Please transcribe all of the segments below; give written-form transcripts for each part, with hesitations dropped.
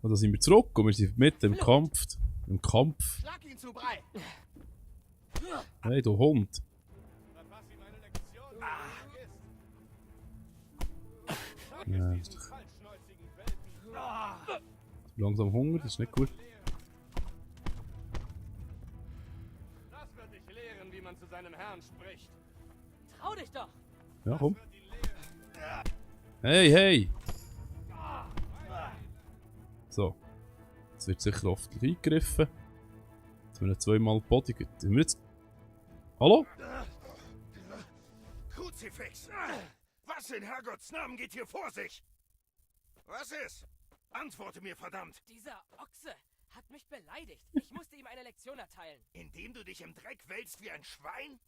Und dann sind wir zurück und wir sind mitten im Kampf. Im Kampf. Schlag ihn zu Brei! Hey, du Hund. Ja, ist doch langsam Hunger, das ist nicht gut. Das wird dich lehren, wie man zu seinem Herrn spricht. Trau dich doch! Ja, komm. Hey, hey! So. Jetzt wird sicher oft eingegriffen. Jetzt haben wir zweimal Bodyguard. Sind wir jetzt... Hallo? Kruzifix! Was in Herrgotts Namen geht hier vor sich? Was ist? Antworte mir, verdammt! Dieser Ochse hat mich beleidigt. Ich musste ihm eine Lektion erteilen. Indem du dich im Dreck wälzt wie ein Schwein?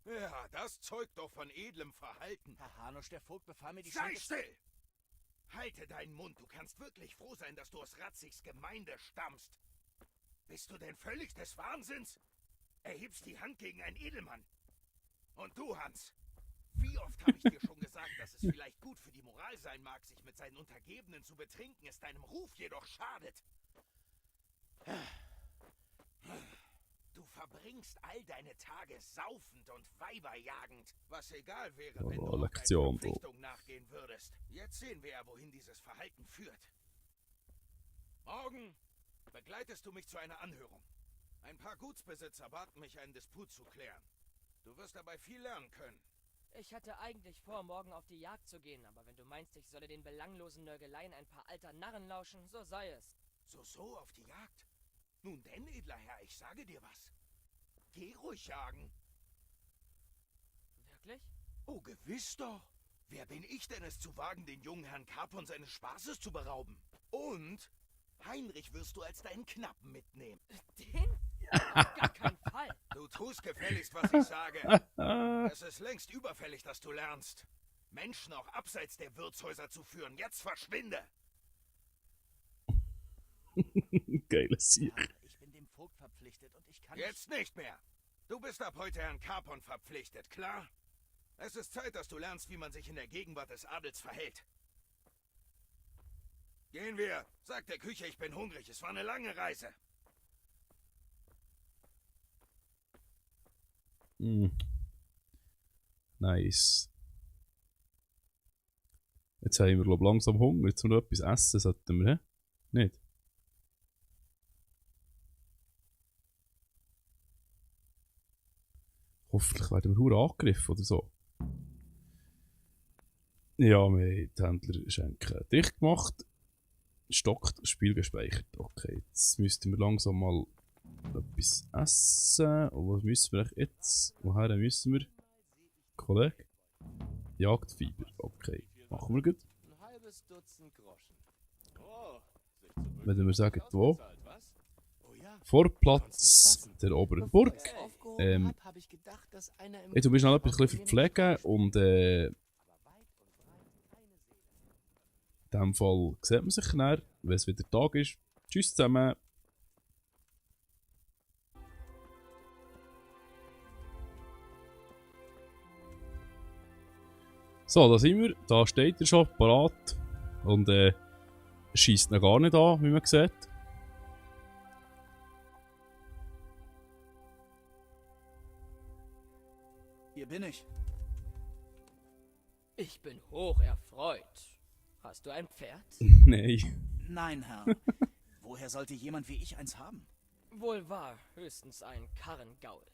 Ja, das zeugt doch von edlem Verhalten. Herr Hanusch, der Vogt befahl mir die Sei Schande... still! Halte deinen Mund, du kannst wirklich froh sein, dass du aus Ratzigs Gemeinde stammst. Bist du denn völlig des Wahnsinns? Erhebst die Hand gegen einen Edelmann. Und du, Hans, wie oft habe ich dir schon gesagt, dass es vielleicht gut für die Moral sein mag, sich mit seinen Untergebenen zu betrinken, es deinem Ruf jedoch schadet. Du verbringst all deine Tage saufend und weiberjagend, was egal wäre, wenn du auch deiner Verpflichtung nachgehen würdest. Jetzt sehen wir ja, wohin dieses Verhalten führt. Morgen begleitest du mich zu einer Anhörung. Ein paar Gutsbesitzer baten mich, einen Disput zu klären. Du wirst dabei viel lernen können. Ich hatte eigentlich vor, morgen auf die Jagd zu gehen, aber wenn du meinst, ich solle den belanglosen Nörgeleien ein paar alter Narren lauschen, so sei es. So auf die Jagd? Nun denn, edler Herr, ich sage dir was. Geh ruhig jagen. Wirklich? Oh, gewiss doch. Wer bin ich denn, es zu wagen, den jungen Herrn Capon seines Spaßes zu berauben? Und Heinrich wirst du als deinen Knappen mitnehmen. Den? Auf gar keinen Fall. Du tust gefälligst, was ich sage. Es ist längst überfällig, dass du lernst, Menschen auch abseits der Wirtshäuser zu führen. Jetzt verschwinde! Geiles Sieg. Ich bin dem Vogt verpflichtet und ich kann Jetzt nicht mehr. Du bist ab heute Herrn Capon verpflichtet, klar? Es ist Zeit, dass du lernst, wie man sich in der Gegenwart des Adels verhält. Gehen wir. Sag der Küche, ich bin hungrig. Es war eine lange Reise. Nice. Jetzt haben wir, glaube ich, langsam Hunger. Jetzt noch etwas essen sollten wir, hä? Nicht? Hoffentlich werden wir hure angegriffen oder so. Ja, wir haben die Händlerschenke dicht gemacht. Stockt, Spiel gespeichert. Okay, jetzt müssten wir langsam mal etwas essen. Und was müssen wir jetzt? Woher müssen wir? Kollege? Jagdfieber. Okay, machen wir gut. ein halbes Dutzend Groschen. Wenn wir sagen, wo? Oh ja. Vorplatz der oberen Burg. Hab ich gedacht, dass einer im Hey, du musst noch etwas verpflegen und in diesem Fall sieht man sich näher, wenn es wieder Tag ist. Tschüss zusammen. So, da sind wir. Da steht er schon parat und schießt ihn gar nicht an, wie man sieht. Hier bin ich. Ich bin hoch erfreut. Hast du ein Pferd? Nein. Nein, Herr. Woher sollte jemand wie ich eins haben? Wohl wahr, höchstens ein Karrengaul.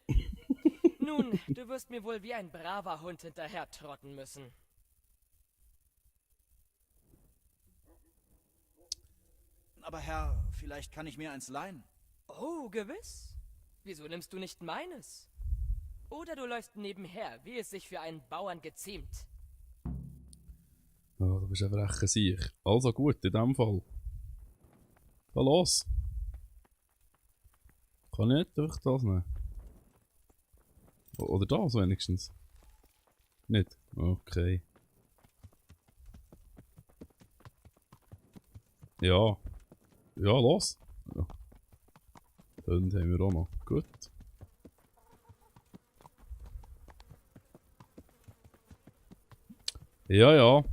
Nun, du wirst mir wohl wie ein braver Hund hinterher trotten müssen. Aber Herr, vielleicht kann ich mir eins leihen. Oh, gewiss. Wieso nimmst du nicht meines? Oder du läufst nebenher, wie es sich für einen Bauern geziemt. Oh, du bist ein frecher Sieg. Also gut, in dem Fall. Da los. Kann ich nicht durch das nehmen? Oder das wenigstens? Nicht? Okay. Ja. Ja, los. Ja. Hunde haben wir auch noch. Gut. Ja, ja.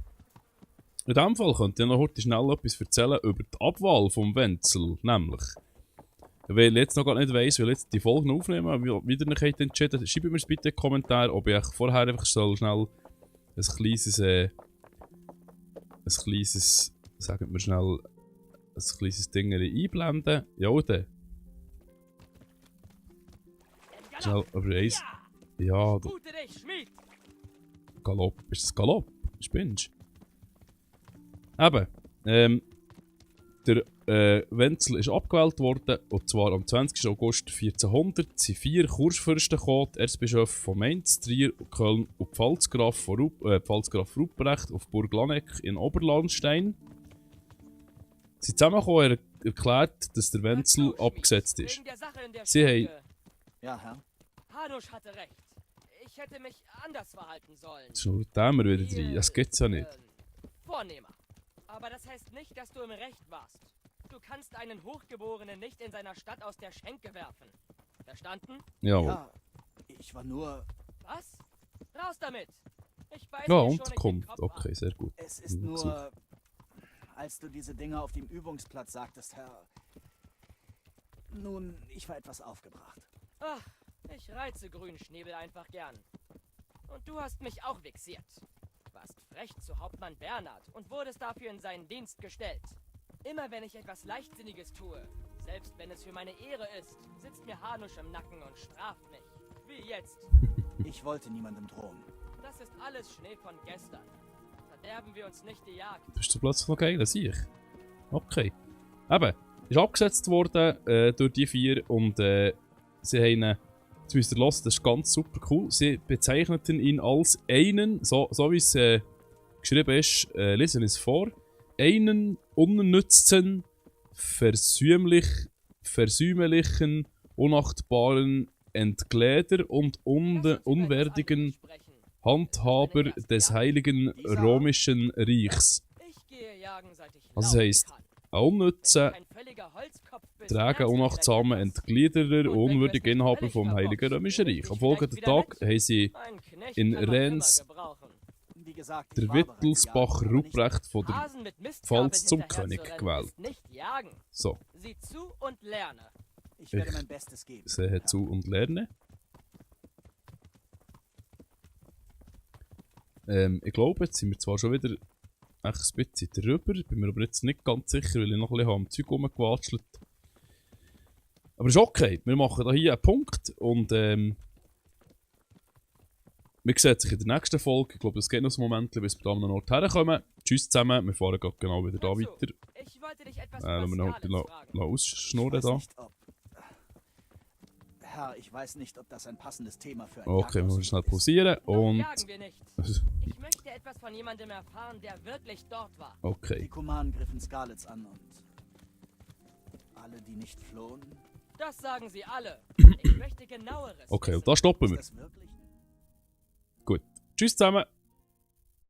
In diesem Fall könnte ich noch heute schnell etwas erzählen über die Abwahl vom Wenzel. Nämlich, weil ich jetzt noch gar nicht weiss, weil ich jetzt die Folgen aufnehmen, wie ihr euch entschieden habt, schreibt mir bitte in den Kommentar, ob ich vorher einfach schnell ein kleines, sagen wir schnell, ein kleines Ding einblenden. Ja, dann. Schnell über eins. Ja, Gute dich, Schmied! Galopp. Ist das Galopp? Spinnst du? Eben. Der Wenzel ist abgewählt worden, und zwar am 20. August 1400 sind 4 Kurfürsten gekommen, die Erzbischöfe von Mainz, Trier, Köln und Pfalzgraf Ruprecht auf Burg Lanegg in Oberlandstein. Sie zusammengekommen und erklärt, dass der Wenzel abgesetzt ist. Wegen der Sache in der Sie haben- Schenke. Ja, Herr. Hanusch hatte recht. Ich hätte mich anders verhalten sollen. Jetzt schnurrt wir wieder rein. Das gibt's ja nicht. Vornehmer. Aber das heißt nicht, dass du im Recht warst. Du kannst einen Hochgeborenen nicht in seiner Stadt aus der Schenke werfen. Verstanden? Jawohl. Ja, ich war nur... Was? Raus damit! Ich weiß Ja, dir schon, ich bin Unterkunft. Kopf Okay, sehr gut. Es ist Besuch. nur... Als du diese Dinge auf dem Übungsplatz sagtest, Herr... Nun, ich war etwas aufgebracht. Ach, ich reize Grünschnäbel einfach gern. Und du hast mich auch vexiert. Warst frech zu Hauptmann Bernhard und wurdest dafür in seinen Dienst gestellt. Immer wenn ich etwas Leichtsinniges tue, selbst wenn es für meine Ehre ist, sitzt mir Hanusch im Nacken und straft mich. Wie jetzt. Ich wollte niemandem drohen. Das ist alles Schnee von gestern. Verderben wir uns nicht die Jagd. Bist du plötzlich noch geil, sehe ich. Okay. Eben, ist abgesetzt worden durch die 4 und sie haben ihn, jetzt müsst ihr hören, das ist ganz super cool, sie bezeichneten ihn als einen, so wie es geschrieben ist, lesen wir es vor, einen unnützen, versümmlichen, unachtbaren Entgleder und Lass uns über etwas unwertigen anderes sprechen. Handhaber des Heiligen Römischen Reichs. Ich gehe jagen, seit ich Also das laufen heisst, kann. ein unnützer, Wenn du kein völliger Holzkopf bist, tragen lernst du unachtsame vielleicht etwas. Entgliederer und Und wenn du es unwürdige nicht Inhaber völlig vom Heiligen verbockst, Römischen nehme ich Reich. dich Am folgenden vielleicht wieder Tag mit. haben sie Ein Knecht in kann man immer Rennes gebrauchen. Wie gesagt, der ich war bereits Wittelsbach jagend, aber nicht- Ruprecht von der Hasen mit Mistgabeln Pfalz zum hinterher König zu rennen, gewählt. ist nicht jagen. So, Sieh zu und lerne. Ich werde Ich mein Bestes geben. sehe Herr. zu und lerne. Ich glaube, jetzt sind wir zwar schon wieder ein bisschen drüber, bin mir aber jetzt nicht ganz sicher, weil ich noch ein bisschen am Zeug rumgewatschelt. Aber ist okay, wir machen da hier einen Punkt und wir sehen sich in der nächsten Folge. Ich glaube, es geht noch ein Moment, bis wir da an einen Ort herkommen. Tschüss zusammen, wir fahren gerade genau wieder da Hör zu, weiter. Ich wollte dich etwas Lassen wir noch heute Bestiales fragen. ausschnurren Ich weiß da. nicht, ob... Herr, ich weiß nicht, ob das ein passendes Thema für ein Okay, wir müssen schnell Jagdausflug ist. pausieren Noch und... jagen wir nicht. Ich möchte etwas von jemandem erfahren, der wirklich dort war. Die Okay, Kumanen griffen Scarlets an und... Alle, die nicht flohen... Das sagen sie alle. Ich möchte genaueres okay, wissen. und da stoppen Ist wir. das wirklich... Gut. Tschüss zusammen.